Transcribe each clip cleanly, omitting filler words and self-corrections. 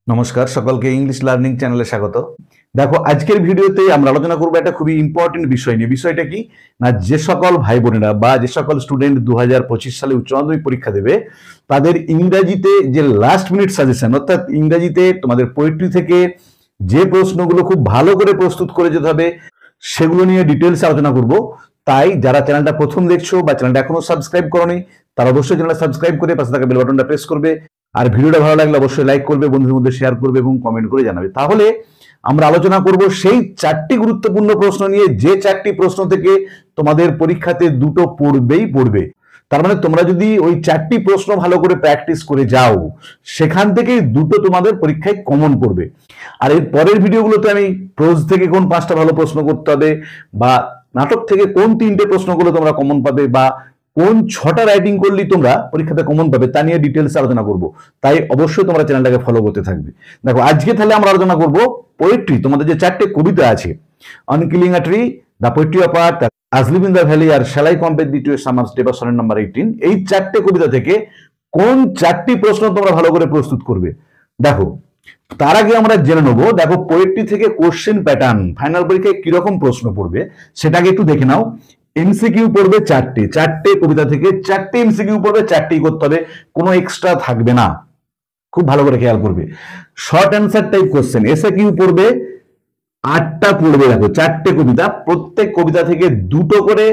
নমস্কার সকলকে English learning চ্যানেলে স্বাগত। দেখো আজকের ভিডিওতে আমরা আলোচনা করব একটা খুবই ইম্পর্টেন্ট বিষয় নিয়ে। বিষয়টা কি না, যে সকল ভাই বোনেরা বা যে সকল স্টুডেন্ট 2025 সালে উচ্চ মাধ্যমিক পরীক্ষা দেবে তাদের ইংরেজিতে যে লাস্ট মিনিট সাজেশন, অর্থাৎ ইংরেজিতে তোমাদের পোয়েট্রি থেকে যে প্রশ্নগুলো খুব ভালো করে প্রস্তুত করে যেতে হবে সেগুলো নিয়ে ডিটেলস আলোচনা করব। তাই যারা চ্যানেলটা প্রথম দেখছো বা চ্যানেলটা এখনো সাবস্ক্রাইব করোনি তারা অবশ্যই চ্যানেলটা সাবস্ক্রাইব করে পাশে থাকা বেল বাটনটা প্রেস করবে। আর ভিডিওটা ভালো লাগলে অবশ্যই লাইক করবে, বন্ধুদের মধ্যে শেয়ার করবে এবং কমেন্ট করে জানাবে। তাহলে আমরা আলোচনা করব সেই চারটি গুরুত্বপূর্ণ প্রশ্ন নিয়ে, যে চারটি প্রশ্ন থেকে তোমাদের পরীক্ষাতে দুটো পড়বে। তার মানে তোমরা যদি ওই চারটি প্রশ্ন ভালো করে প্র্যাকটিস করে যাও সেখান থেকে দুটো তোমাদের পরীক্ষায় কমন পড়বে। আর এর পরের ভিডিওগুলোতে আমি প্রোজ থেকে কোন 5টা ভালো প্রশ্ন করতে হবে বা নাটক থেকে কোন 3টে প্রশ্নগুলো তোমরা কমন পাবে বা কোন 6টা রাইটিং করলেই তোমরা পরীক্ষাতে কমন পাবে তা নিয়ে ডিটেলস আলোচনা করব। তাই অবশ্যই তোমরা চ্যানেলটাকে ফলো করতে থাকবে। দেখো আজকে তাহলে আমরা আলোচনা করব পোয়েট্রি, তোমাদের যে 4টে কবিতা আছে, on killing a tree, the poetry of earth, asleep in the valley আর shall I compare thee to a summer's day বা সনেট নাম্বার 18, এই 4টে কবিতা থেকে কোন 4টি প্রশ্ন তোমরা ভালো করে প্রস্তুত করবে। দেখো তার আগে আমরা জেনে নেবো, দেখো পোয়েট্রি থেকে কোশ্চেন প্যাটার্ন ফাইনাল পরীক্ষায় কিরকম প্রশ্ন পড়বে সেটাকে একটু দেখে নাও। এমসিকিউ পড়বে 4টে কবিতা থেকে 4টে এমসিকিউ পড়বে, 4টেই করতে হবে, কোনো এক্সট্রা থাকবে না, খুব ভালো করে খেয়াল করবে। শর্ট অ্যান্সার টাইপ কোশ্চেন এসে কিউ পড়বে 8টা পড়বে। দেখো 4টে কবিতা, প্রত্যেক কবিতা থেকে দুটো করে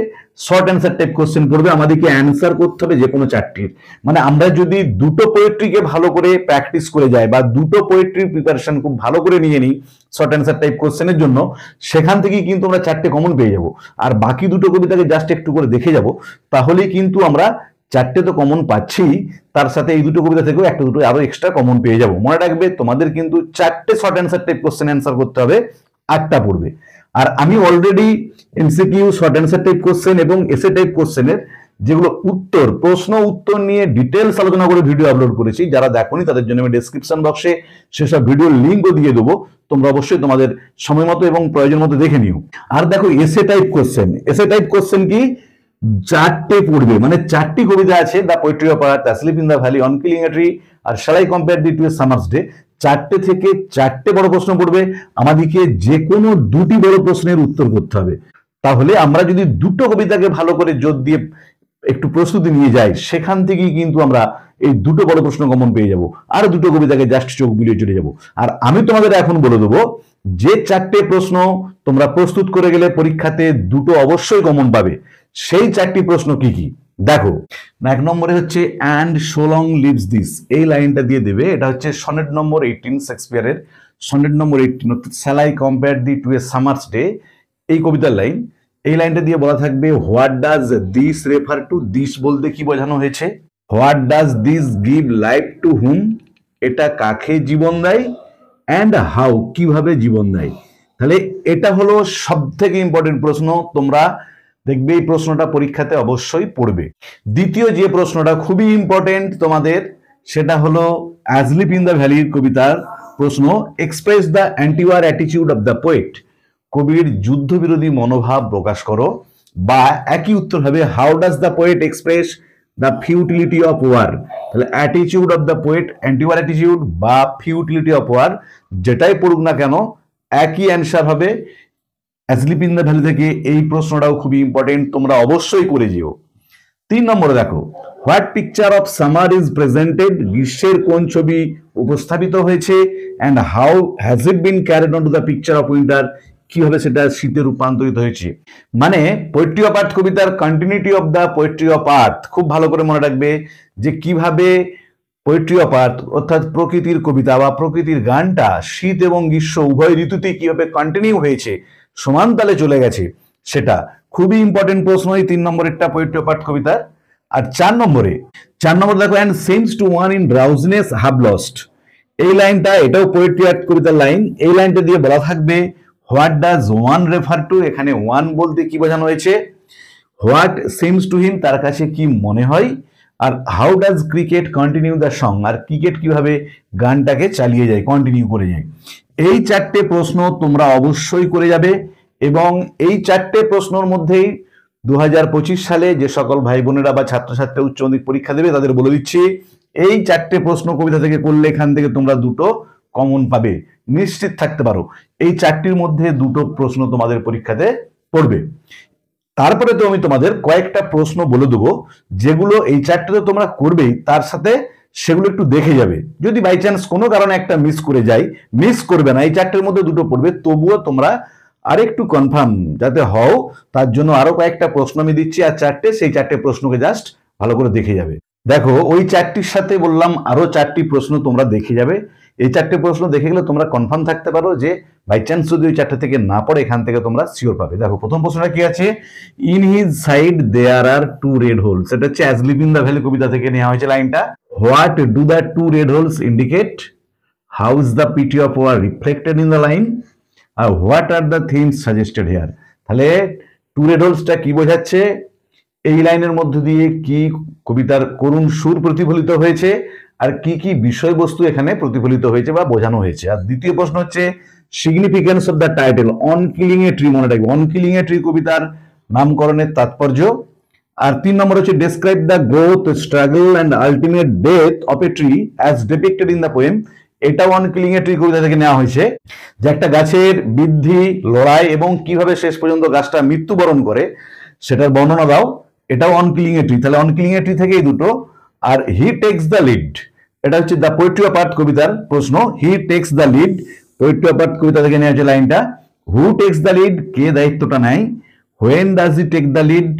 শর্ট অ্যান্সার টাইপ কোশ্চেন পড়বে, আমাদেরকে অ্যান্সার করতে হবে যে কোনো 4টির। মানে আমরা যদি দুটো পোয়েট্রিকে ভালো করে প্র্যাকটিস করে যাই বা দুটো পোয়েট্রির প্রিপারেশন খুব ভালো করে নিয়ে নিই শর্ট অ্যান্সার টাইপ কোশ্চেনের জন্য, সেখান থেকেই কিন্তু আমরা 4টে কমন পেয়ে যাব। আর বাকি দুটো কবিতাকে জাস্ট একটু করে দেখে যাব, তাহলেই কিন্তু আমরা 4টে তো কমন পাচ্ছি, তার সাথে এই দুটো কবিতা থেকেও একটা দুটো আরো এক্সট্রা কমন পেয়ে যাব। মনে রাখবে তোমাদের কিন্তু 4টে short answer type question answer করতে হবে, 8টা পড়বে। আর আমি already MCQ, short answer type question এবং এসে টাইপ কোশ্চেনের যেগুলো প্রশ্ন উত্তর নিয়ে ডিটেলস আলোচনা করে ভিডিও আপলোড করেছি, যারা দেখোনি তাদের জন্য আমি ডেসক্রিপশন বক্সে সেসব ভিডিওর লিঙ্কও দিয়ে দেবো, তোমরা অবশ্যই তোমাদের সময় মতো এবং প্রয়োজন মতো দেখে নিও। আর দেখো এসে টাইপ কোশ্চেন কি 4টে পড়বে, মানে 4টি কবিতা আছে, the poetry of earth, asleep in the valley, on killing a tree আর shall I compare thee to a summer's day. 4টে থেকে 4টে বড় প্রশ্ন পড়বে, আমাদেরকে যে কোনো দুটি বড় প্রশ্নের উত্তর করতে হবে। তাহলে আমরা যদি দুটো কবিতাকে ভালো করে জোর দিয়ে একটু প্রস্তুতি নিয়ে যাই, সেখান থেকেই কিন্তু আমরা এই দুটো বড় প্রশ্ন কমন পেয়ে যাব, আর দুটো কবিতাকে জাস্ট চোখ বুলিয়ে চলে যাব। আর আমি তোমাদের এখন বলে দেবো যে 4টে প্রশ্ন তোমরা প্রস্তুত করে গেলে পরীক্ষাতে দুটো অবশ্যই কমন পাবে, সেই 4টি প্রশ্ন কি কি। দেখো 1 নম্বরে হচ্ছে and so long lives this, এই লাইনটা দিয়ে দেবে, এটা হচ্ছে সনেট নম্বর 18 শেক্সপিয়ারের সনেট নম্বর 18, অর্থাৎ shall I compare thee to a summer's day, এই কবিতার লাইন। এই লাইনটা দিয়ে বলা থাকবে what does this refer to, this বলতে কি বোঝানো হয়েছে, what does this give life to whom, এটা কাকে জীবন দেয়, অ্যান্ড হাউ, কিভাবে জীবন দেয়। তাহলে এটা হলো সব থেকে ইম্পর্টেন্ট প্রশ্ন, তোমরা দেখবে এই প্রশ্নটা পরীক্ষাতে অবশ্যই পড়বে। দ্বিতীয় যে প্রশ্নটা খুবই ইম্পর্টেন্ট তোমাদের, সেটা হলো অ্যাজলিপ ইন দ্য ভ্যালির কবিতার প্রশ্ন, express the antiwar attitude of the poet, কবির যুদ্ধবিরোধী মনোভাব প্রকাশ করো। বা একই উত্তর হবে how does the poet express the futility of war, তাহলে attitude of the poet, antiwar attitude বা ফিউটিলিটি অফ ওয়ার, যেটাই পড়ুক না কেন একই অ্যান্সার হবে অ্যাজলিপ ইন দ্য ভ্যালি থেকে। এই প্রশ্নটাও খুবই ইম্পর্টেন্ট, তোমরা অবশ্যই করে যেও। 3 নম্বরে দেখো what picture of summer is presented, গ্রীষ্মের কোন ছবি উপস্থাপিত হয়েছে, and how has it been carried on to the picture of winter, কিভাবে সেটা শীতে রূপান্তরিত হয়েছে। মানে পোয়েট্রি অফ আর্থ কবিতার continuity of the poetry of আর্থ, খুব ভালো করে মনে রাখবে যে কিভাবে পোয়েট্রি অফ আর্থ অর্থাৎ প্রকৃতির কবিতা বা প্রকৃতির গানটা শীত এবং গ্রীষ্ম উভয় ঋতুতেই কিভাবে কন্টিনিউ হয়েছে, সমান তালে চলে গেছে, সেটা খুবই ইম্পর্টেন্ট প্রশ্ন এই 3 নম্বরেরটা পোয়েট্রি অফ আর্থ কবিতার। আর 4 নম্বরে দেখো and seems to one in drowsiness have lost, এই লাইনটা এটাও পোয়েট্রি আর্থ কবিতার লাইন। এই লাইনটা দিয়ে বলা থাকবে what does one refer to, এখানে ওয়ান বলতে কি বোঝানো হয়েছে, হোয়াট সিমস টু হিম, তার কাছে কি মনে হয়, আর how does cricket continue the song, আর ক্রিকেট কিভাবে গানটাকে চালিয়ে যায়, কন্টিনিউ করে যায়। এই 4টে প্রশ্ন তোমরা অবশ্যই করে যাবে এবং এই 4টে প্রশ্নের মধ্যেই 2025 সালে যে সকল ভাই বোনেরা বা ছাত্রছাত্রীরা উচ্চ মাধ্যমিক পরীক্ষা দেবে তাদের বলে দিচ্ছি, এই 4টে প্রশ্ন কবিতা থেকে করলে এখান থেকে তোমরা দুটো কমন পাবে, নিশ্চিত থাকতে পারো। এই 4টির মধ্যে 2টো প্রশ্ন তোমাদের পরীক্ষাতে পড়বে। তারপরে তো আমি তোমাদের কয়েকটা প্রশ্ন বলে দেবো যেগুলো এই 4টে তো তোমরা করবেই, তার সাথে সেগুলো একটু দেখে যাবে। যদি বাই চান্স কোনো কারণে একটা মিস করে যাই, মিস করবে না, এই 4টের মধ্যে 2টো পড়বে, তবুও তোমরা আরেকটু কনফার্ম যাতে হও তার জন্য আরো কয়েকটা প্রশ্ন আমি দিচ্ছি, আর 4টে, সেই 4টে প্রশ্নকে জাস্ট ভালো করে দেখে যাবে। দেখো, ওই 4টির সাথে বললাম আরো 4টি প্রশ্ন তোমরা দেখে যাবে। এই 4টে প্রশ্ন দেখে গেলে তোমরা কনফার্ম থাকতে পারো যে বাই চান্স যদি ওই 4টে থেকে না পড়ে, এখান থেকে তোমরা শিওর পাবে। দেখো, প্রথম প্রশ্নটা কি আছে, in his side there are 2 red holes. এটা হচ্ছে asleep in the valley কবিতা থেকে নেওয়া হয়েছে লাইনটা। What do the 2 red holes indicate? How is the pity of war reflected in the line? আর what are the themes suggested here? তাহলে 2 red হোলসটা কি বোঝাচ্ছে, এই লাইনের মধ্য দিয়ে কি কবিতার করুণ সুর প্রতিফলিত হয়েছে, আর কি কি বিষয়বস্তু এখানে প্রতিফলিত হয়েছে বা বোঝানো হয়েছে। আর দ্বিতীয় প্রশ্ন হচ্ছে significance of the title on killing a tree. মনে রাখবে, অন কিলিং এ ট্রি কবিতার নামকরণের তাৎপর্য। আর 3 নম্বর হচ্ছে describe the growth, struggle and ultimate death of a tree as ডিপিক্টেড in the poem. এটা অন কিলিং এ ট্রি কবিতা থেকে নেওয়া হয়েছে, যে একটা গাছের বৃদ্ধি, লড়াই এবং কিভাবে শেষ পর্যন্ত গাছটা মৃত্যুবরণ করে সেটার বর্ণনা দাও। এটাও অন কিলিং এ ট্রি। তাহলে অন কিলিং এ ট্রি থেকে এই দুটো। আর হি টেক্স দ্য লিড, এটা হচ্ছে দ্য পোয়েট্রি অফ আর্থ কবিতার প্রশ্ন। He takes the lead, poetry of earth কবিতা থেকে নেওয়া হয়েছে লাইনটা। হু টেক্স দ্য লিড, কে দায়িত্বটা নেয়। When does he take the lead,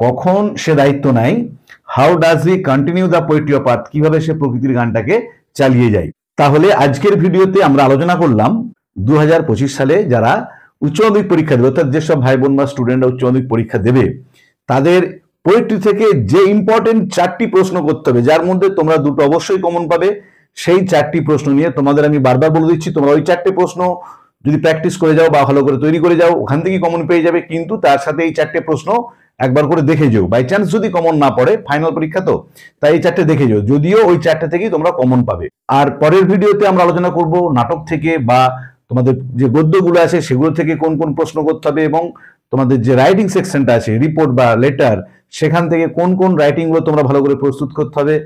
কখন সে দায়িত্ব নেয়। How does he continue the poetry of earth, কিভাবে সে প্রকৃতির গানটাকে চালিয়ে যায়। তাহলে আজকের ভিডিওতে আমরা আলোচনা করলাম 2025 সালে যারা উচ্চ মাধ্যমিক পরীক্ষা দেবে, অর্থাৎ যেসব ভাই বোন বা স্টুডেন্টরা উচ্চ মাধ্যমিক পরীক্ষা দেবে, তাদের পোয়েট্রি থেকে যে ইম্পর্টেন্ট 4টি প্রশ্ন করতে হবে, যার মধ্যে তোমরা 2টো অবশ্যই কমন পাবে, সেই 4টি প্রশ্ন নিয়ে তোমাদের আমি বারবার বলে দিচ্ছি, তোমরা ওই 4টে প্রশ্ন যদি প্র্যাকটিস করে যাও বা ভালো করে তৈরি করে যাও, ওখান থেকে কমন পেয়ে যাবে। কিন্তু তার সাথে এই 4টে প্রশ্ন একবার করে দেখে যাও, বাই চান্স যদি কমন না পড়ে, ফাইনাল পরীক্ষা তো, তাই এই 4টে দেখে যাও, যদিও ওই 4টে থেকেই তোমরা কমন পাবে। আর পরের ভিডিওতে আমরা আলোচনা করব নাটক থেকে বা তোমাদের যে গদ্যগুলো আছে সেগুলো থেকে কোন কোন প্রশ্ন করতে হবে, এবং তোমাদের যে রাইটিং সেকশনটা আছে, রিপোর্ট বা লেটার, সেখান থেকে কোন কোন রাইটিং গুলো তোমরা ভালো করে প্রস্তুত করতে হবে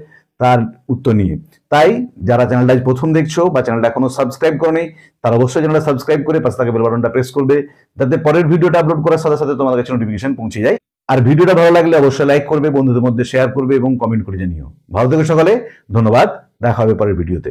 তার উত্তর নিয়ে। তাই যারা চ্যানেলটা প্রথম দেখছো বা চ্যানেলটা এখনো সাবস্ক্রাইব করোনি, তারা অবশ্যই চ্যানেলটা সাবস্ক্রাইব করে পাশে থাকা বেল বাটনটা প্রেস করবে, যাতে পরের ভিডিওটা আপলোড করার সাথে সাথে তোমাদের কাছে নোটিফিকেশন পৌঁছে যায়। আর ভিডিওটা ভালো লাগলে অবশ্যই লাইক করবে, বন্ধুদের মধ্যে শেয়ার করবে এবং কমেন্ট করে জানিও। ভালো থেকো সকলে, ধন্যবাদ, দেখা হবে পরের ভিডিওতে।